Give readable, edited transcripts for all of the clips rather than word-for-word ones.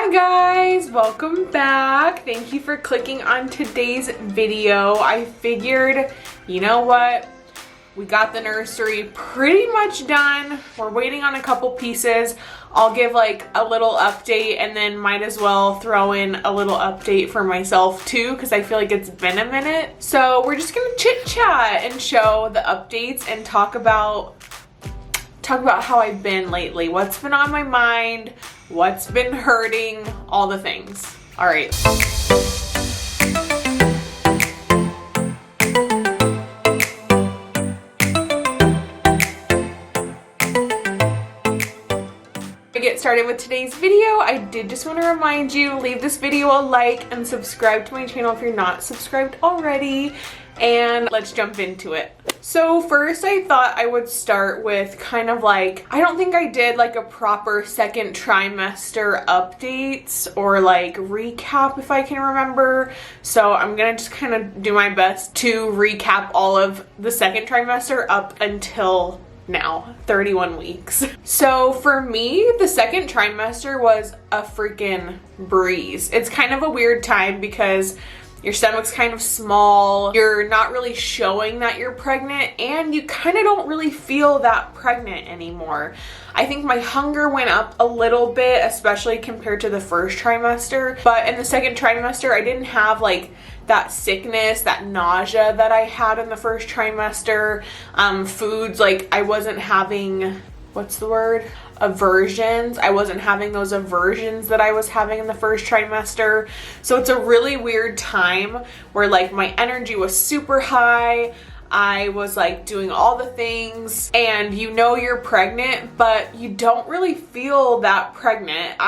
Hi guys, welcome back. Thank you for clicking on today's video. I figured, you know what? We got the nursery pretty much done. We're waiting on a couple pieces. I'll give like a little update and then might as well throw in a little update for myself too because I feel like it's been a minute. So we're just gonna chit chat and show the updates and talk about how I've been lately, what's been on my mind, what's been hurting, all the things. All right. To get started with today's video, I did just want to remind you, leave this video a like and subscribe to my channel if you're not subscribed already, and let's jump into it. So first I thought I would start with kind of like, I don't think I did like a proper second trimester updates or like recap if I can remember. So I'm gonna just kind of do my best to recap all of the second trimester up until now, 31 weeks. So for me, the second trimester was a freaking breeze. It's kind of a weird time because your stomach's kind of small, you're not really showing that you're pregnant, and you kind of don't really feel that pregnant anymore. I think my hunger went up a little bit, especially compared to the first trimester, but in the second trimester, I didn't have like that sickness, that nausea that I had in the first trimester. Foods, like I wasn't having, what's the word? Aversions. I wasn't having those aversions that I was having in the first trimester. So it's a really weird time where like my energy was super high. I was like doing all the things and you know you're pregnant, but you don't really feel that pregnant.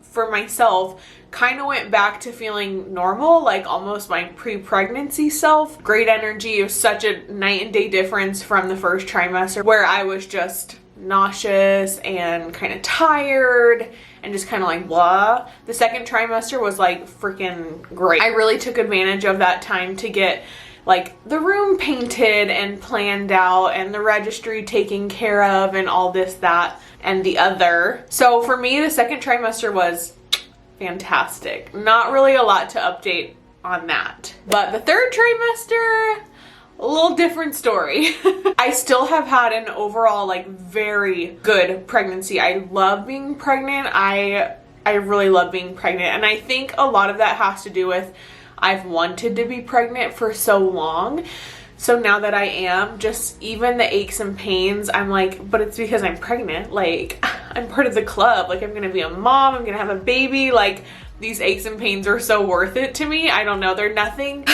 For myself, kind of went back to feeling normal, like almost my pre-pregnancy self. Great energy. It was such a night and day difference from the first trimester where I was just nauseous and kind of tired and just kind of like blah. The second trimester was like freaking great. I really took advantage of that time to get like the room painted and planned out and the registry taken care of and all this, that, and the other. So for me, the second trimester was fantastic. Not really a lot to update on that. But the third trimester, a little different story. I still have had an overall like very good pregnancy. I love being pregnant. I really love being pregnant. And I think a lot of that has to do with I've wanted to be pregnant for so long. So now that I am, just even the aches and pains, I'm like, but it's because I'm pregnant. Like, I'm part of the club. Like, I'm gonna be a mom, I'm gonna have a baby. Like, these aches and pains are so worth it to me. I don't know, they're nothing.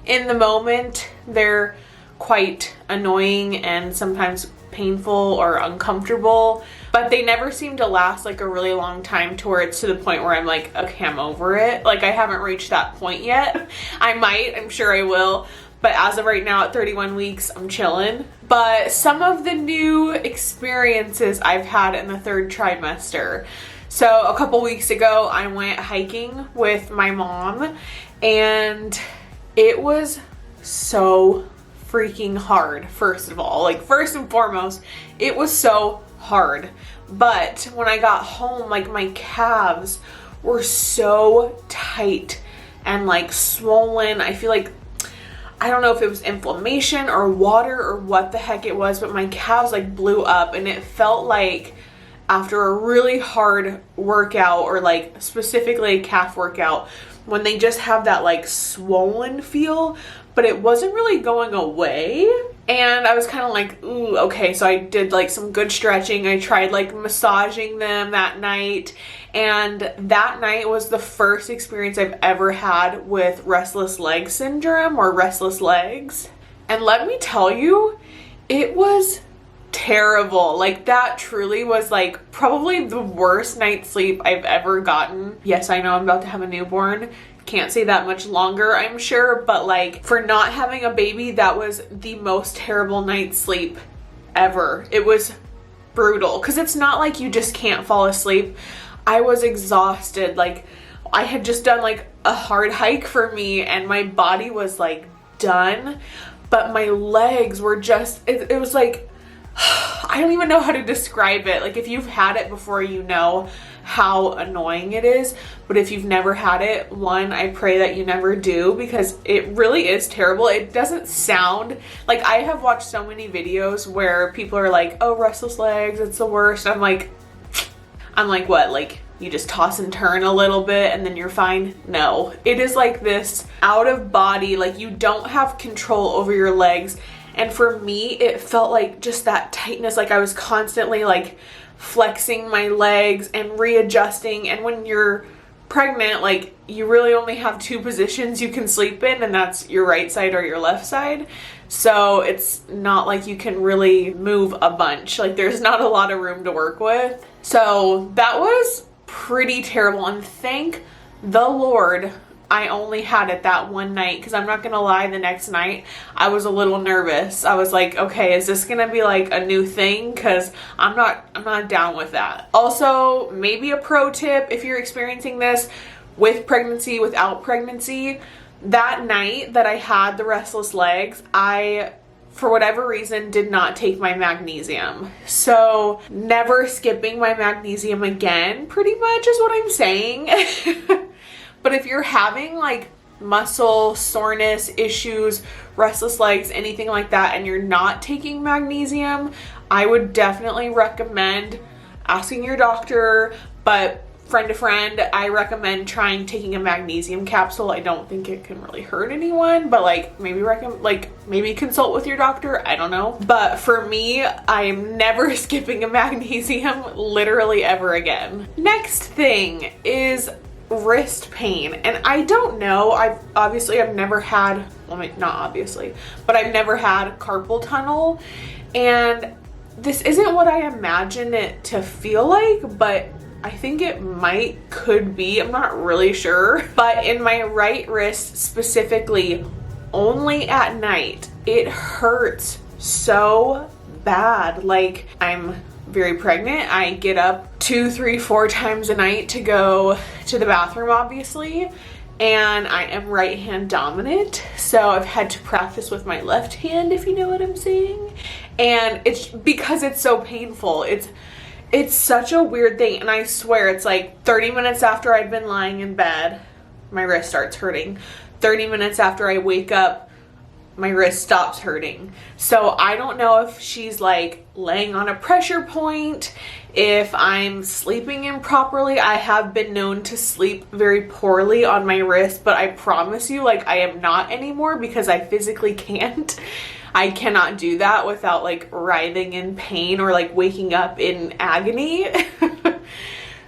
In the moment, they're quite annoying and sometimes painful or uncomfortable, but they never seem to last like a really long time to where it's to the point where I'm like, okay, I'm over it. Like, I haven't reached that point yet. I might, I'm sure I will. But as of right now at 31 weeks, I'm chilling. But some of the new experiences I've had in the third trimester. So a couple weeks ago, I went hiking with my mom and it was so freaking hard, first of all. Like, first and foremost, it was so hard. But when I got home, like my calves were so tight and like swollen. I feel like, I don't know if it was inflammation or water or what the heck it was, but my calves like blew up and it felt like after a really hard workout or like specifically a calf workout, when they just have that like swollen feel, but it wasn't really going away. And I was kind of like, ooh, okay. So I did like some good stretching. I tried like massaging them that night. And that night was the first experience I've ever had with restless leg syndrome or restless legs. And let me tell you, it was terrible. Like, that truly was like probably the worst night's sleep I've ever gotten. Yes, I know I'm about to have a newborn. Can't say that much longer, I'm sure, but like for not having a baby, that was the most terrible night's sleep ever. It was brutal because it's not like you just can't fall asleep. I was exhausted. Like, I had just done like a hard hike for me and my body was like done, but my legs were just, it was like, I don't even know how to describe it. Like, if you've had it before, you know how annoying it is. But if you've never had it, one, I pray that you never do, because it really is terrible. It doesn't sound like, I have watched so many videos where people are like, oh, restless legs, it's the worst. I'm like, what, like you just toss and turn a little bit and then you're fine? No, it is like this out of body, like you don't have control over your legs. And for me, it felt like just that tightness, like I was constantly like flexing my legs and readjusting. And when you're pregnant, like you really only have two positions you can sleep in, and that's your right side or your left side. So it's not like you can really move a bunch. Like there's not a lot of room to work with. So that was pretty terrible. And thank the Lord I only had it that one night, because I'm not gonna lie, the next night I was a little nervous. I was like, okay, is this gonna be like a new thing? Because I'm not down with that. Also, maybe a pro tip if you're experiencing this with pregnancy, without pregnancy, that night that I had the restless legs, I, for whatever reason, did not take my magnesium. So never skipping my magnesium again, pretty much is what I'm saying. But if you're having like muscle soreness issues, restless legs, anything like that, and you're not taking magnesium, I would definitely recommend asking your doctor. But friend to friend, I recommend trying taking a magnesium capsule. I don't think it can really hurt anyone, but like maybe consult with your doctor. I don't know. But for me, I'm never skipping a magnesium, literally ever again. Next thing is wrist pain. And I don't know, I've never had, well, not obviously, but I've never had carpal tunnel, and this isn't what I imagine it to feel like, but I think it could be, I'm not really sure. But in my right wrist specifically, only at night, it hurts so bad. Like, I'm very pregnant. I get up 2, 3, 4 times a night to go to the bathroom, obviously, and I am right hand dominant, so I've had to practice with my left hand, if you know what I'm saying. And it's because it's so painful. It's such a weird thing, and I swear it's like 30 minutes after I've been lying in bed, my wrist starts hurting. 30 minutes after I wake up, my wrist stops hurting. So I don't know if she's like laying on a pressure point, if I'm sleeping improperly. I have been known to sleep very poorly on my wrist, but I promise you, like, I am not anymore, because I physically can't. I cannot do that without like writhing in pain or like waking up in agony.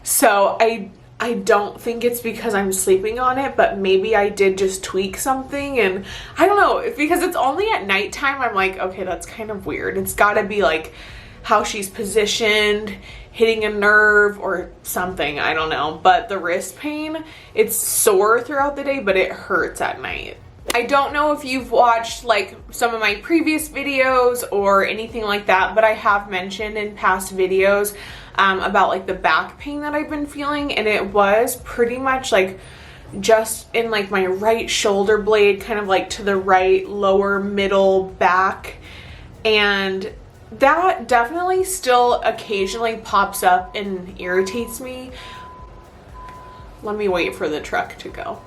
So I don't think it's because I'm sleeping on it, but maybe I did just tweak something, and I don't know, because it's only at nighttime. I'm like, okay, that's kind of weird. It's gotta be like how she's positioned, hitting a nerve or something, I don't know. But the wrist pain, it's sore throughout the day, but it hurts at night. I don't know if you've watched like some of my previous videos or anything like that, but I have mentioned in past videos about like the back pain that I've been feeling, and it was pretty much like just in like my right shoulder blade, kind of like to the right lower middle back, and that definitely still occasionally pops up and irritates me. Let me wait for the truck to go.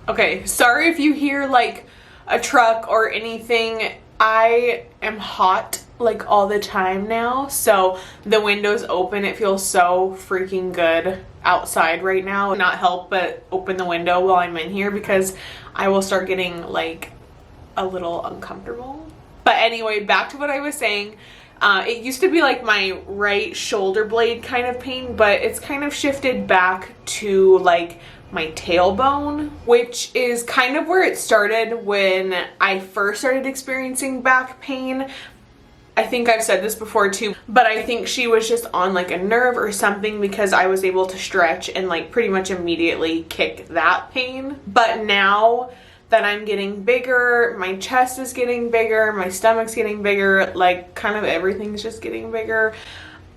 Okay, sorry if you hear like a truck or anything. I am hot like all the time now, so the window's open. It feels so freaking good outside right now. Not help but open the window while I'm in here, because I will start getting like a little uncomfortable. But anyway, back to what I was saying. It used to be like my right shoulder blade kind of pain, but it's kind of shifted back to like my tailbone, which is kind of where it started when I first started experiencing back pain. I think I've said this before too, but I think she was just on like a nerve or something, because I was able to stretch and like pretty much immediately kick that pain. But now that I'm getting bigger, my chest is getting bigger, my stomach's getting bigger, like kind of everything's just getting bigger.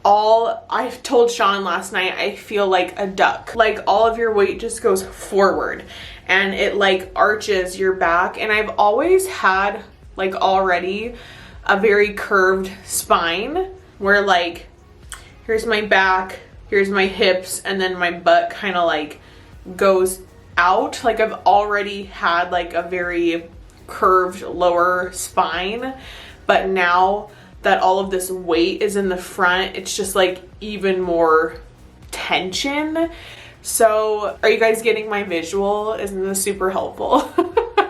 I told Sean last night, I feel like a duck. Like all of your weight just goes forward and it like arches your back. And I've always had like already a very curved spine, where like here's my back, here's my hips, and then my butt kind of like goes out. Like I've already had like a very curved lower spine, but now that all of this weight is in the front, it's just like even more tension. So are you guys getting my visual? Isn't this super helpful?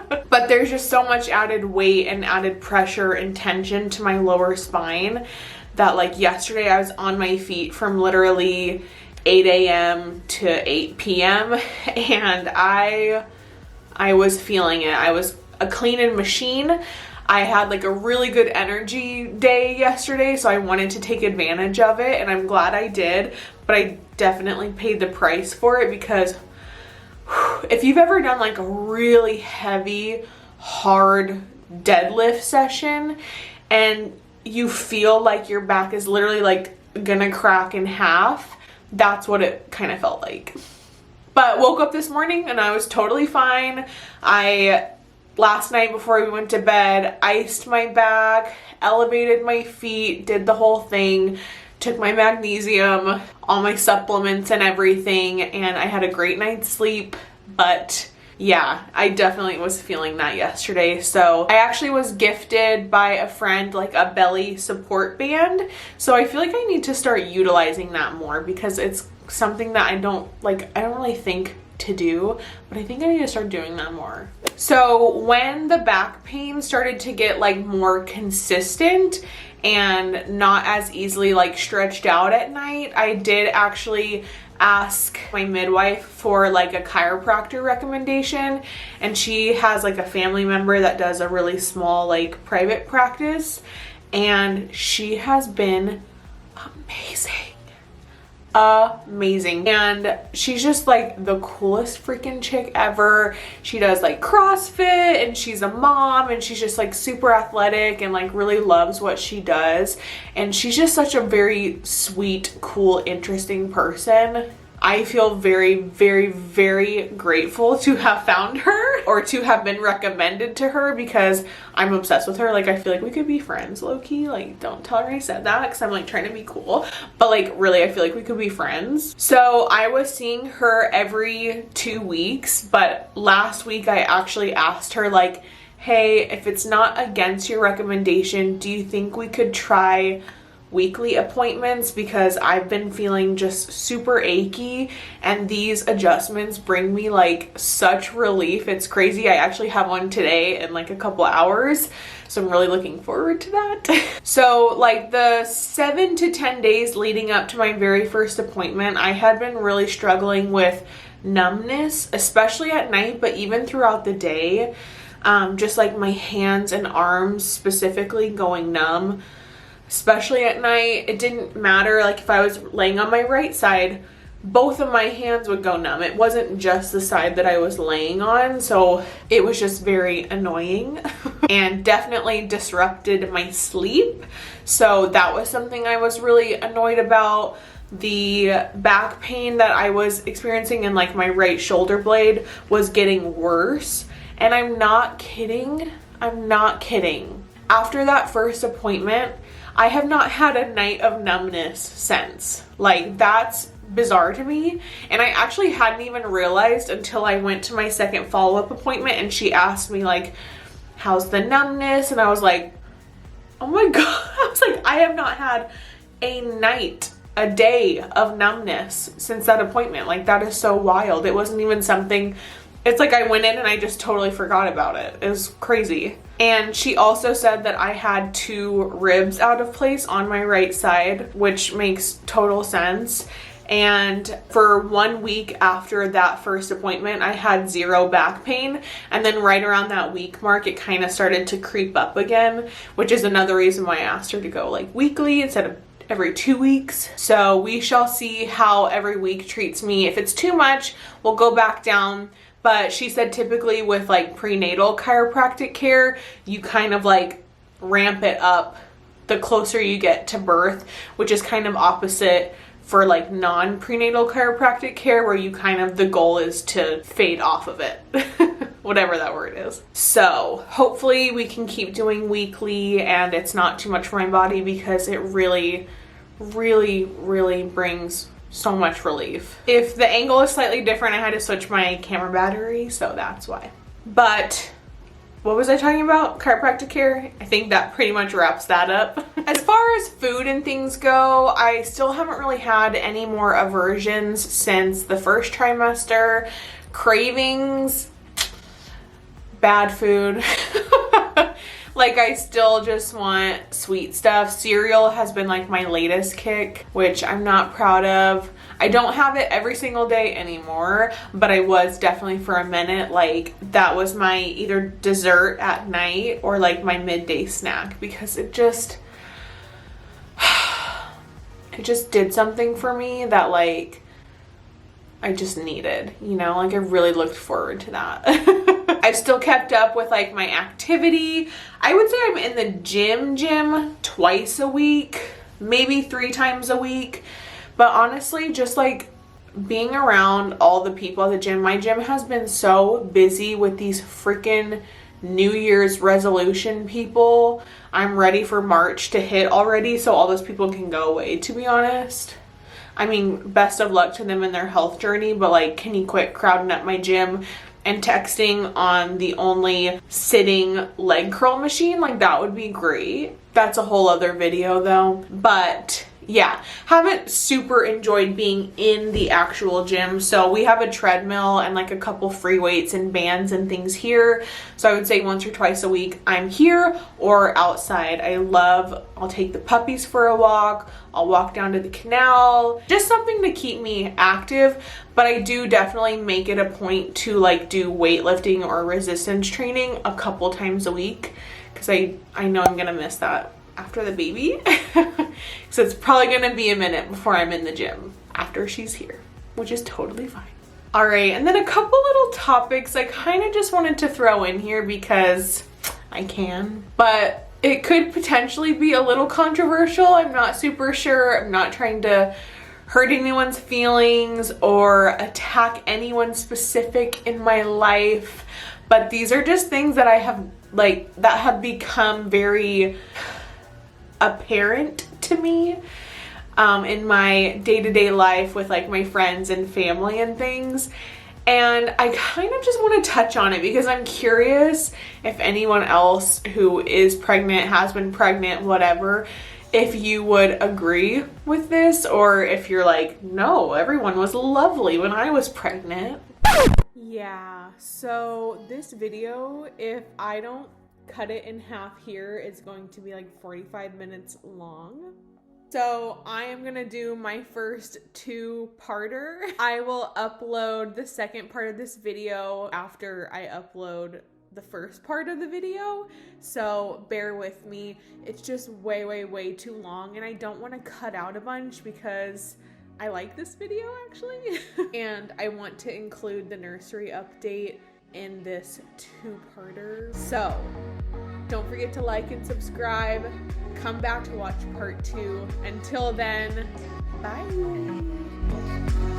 But there's just so much added weight and added pressure and tension to my lower spine that like yesterday I was on my feet from literally 8 a.m. to 8 p.m. and I was feeling it. I was a cleaning machine. I had like a really good energy day yesterday, so I wanted to take advantage of it, and I'm glad I did, but I definitely paid the price for it because if you've ever done like a really heavy, hard deadlift session and you feel like your back is literally like gonna crack in half, that's what it kind of felt like. But woke up this morning and I was totally fine. Last night before we went to bed, iced my back, elevated my feet, did the whole thing, took my magnesium, all my supplements and everything, and I had a great night's sleep. But yeah, I definitely was feeling that yesterday. So I actually was gifted by a friend like a belly support band. So I feel like I need to start utilizing that more because it's something that I don't really think to do, but I think I need to start doing that more. So when the back pain started to get like more consistent and not as easily like stretched out at night, I did actually ask my midwife for like a chiropractor recommendation, and she has like a family member that does a really small like private practice, and she has been amazing, and she's just like the coolest freaking chick ever. She does like CrossFit, and she's a mom, and she's just like super athletic and like really loves what she does, and she's just such a very sweet, cool, interesting person. I feel very, very, very grateful to have found her or to have been recommended to her because I'm obsessed with her. Like, I feel like we could be friends, low-key. Like, don't tell her I said that because I'm like trying to be cool. But like, really, I feel like we could be friends. So I was seeing her every 2 weeks, but last week I actually asked her like, hey, if it's not against your recommendation, do you think we could try weekly appointments, because I've been feeling just super achy and these adjustments bring me like such relief. It's crazy. I actually have one today in like a couple hours, so I'm really looking forward to that. So like the 7 to 10 days leading up to my very first appointment, I had been really struggling with numbness, especially at night, but even throughout the day. Just like my hands and arms specifically going numb, especially at night. It didn't matter, like if I was laying on my right side, both of my hands would go numb. It wasn't just the side that I was laying on, so it was just very annoying and definitely disrupted my sleep. So that was something I was really annoyed about. The back pain that I was experiencing in like my right shoulder blade was getting worse, and I'm not kidding. After that first appointment, I have not had a night of numbness since. Like, that's bizarre to me, and I actually hadn't even realized until I went to my second follow-up appointment and she asked me like, how's the numbness? And I was like, oh my god. I was like, I have not had a day of numbness since that appointment. Like, that is so wild. It wasn't even something, it's like I went in and I just totally forgot about it. It was crazy. And she also said that I had 2 ribs out of place on my right side, which makes total sense. And for 1 week after that first appointment, I had 0 back pain. And then right around that week mark, it kind of started to creep up again, which is another reason why I asked her to go like weekly instead of every 2 weeks. So we shall see how every week treats me. If it's too much, we'll go back down. But she said typically with like prenatal chiropractic care, you kind of like ramp it up the closer you get to birth, which is kind of opposite for like non-prenatal chiropractic care, where you kind of, the goal is to fade off of it, whatever that word is. So hopefully we can keep doing weekly and it's not too much for my body, because it really, really, really brings so much relief. If the angle is slightly different, I had to switch my camera battery, so that's why. But what was I talking about? Chiropractic care? I think that pretty much wraps that up. As far as food and things go, I still haven't really had any more aversions since the first trimester. Cravings, bad food. Like, I still just want sweet stuff. Cereal has been like my latest kick, which I'm not proud of. I don't have it every single day anymore, but I was definitely for a minute. Like, that was my either dessert at night or like my midday snack, because it just did something for me that like I just needed, you know, like I really looked forward to that. I've still kept up with like my activity. I would say I'm in the gym twice a week, maybe 3 times a week. But honestly, just like being around all the people at the gym, my gym has been so busy with these freaking New Year's resolution people. I'm ready for March to hit already so all those people can go away, to be honest. I mean, best of luck to them in their health journey, but like, can you quit crowding up my gym and texting on the only sitting leg curl machine? Like, that would be great. That's a whole other video though. But yeah, haven't super enjoyed being in the actual gym. So we have a treadmill and like a couple free weights and bands and things here. So I would say once or twice a week I'm here or outside. I'll take the puppies for a walk. I'll walk down to the canal, just something to keep me active. But I do definitely make it a point to like do weightlifting or resistance training a couple times a week, because I know I'm gonna miss that after the baby. So it's probably gonna be a minute before I'm in the gym after she's here, which is totally fine. All right, and then a couple little topics I kind of just wanted to throw in here because I can, but it could potentially be a little controversial. I'm not super sure. I'm not trying to hurt anyone's feelings or attack anyone specific in my life, but these are just things that I have that have become very apparent to me in my day-to-day life with like my friends and family and things. And I kind of just want to touch on it because I'm curious if anyone else who is pregnant, has been pregnant, whatever, if you would agree with this, or if you're like, no, everyone was lovely when I was pregnant. Yeah, so this video, if I don't cut it in half here, it's going to be like 45 minutes long. So I am gonna do my first 2-parter. I will upload the second part of this video after I upload the first part of the video, so bear with me. It's just way too long, and I don't want to cut out a bunch because I like this video actually. And I want to include the nursery update in this 2-parter. So don't forget to like and subscribe. Come back to watch part 2. Until then, bye.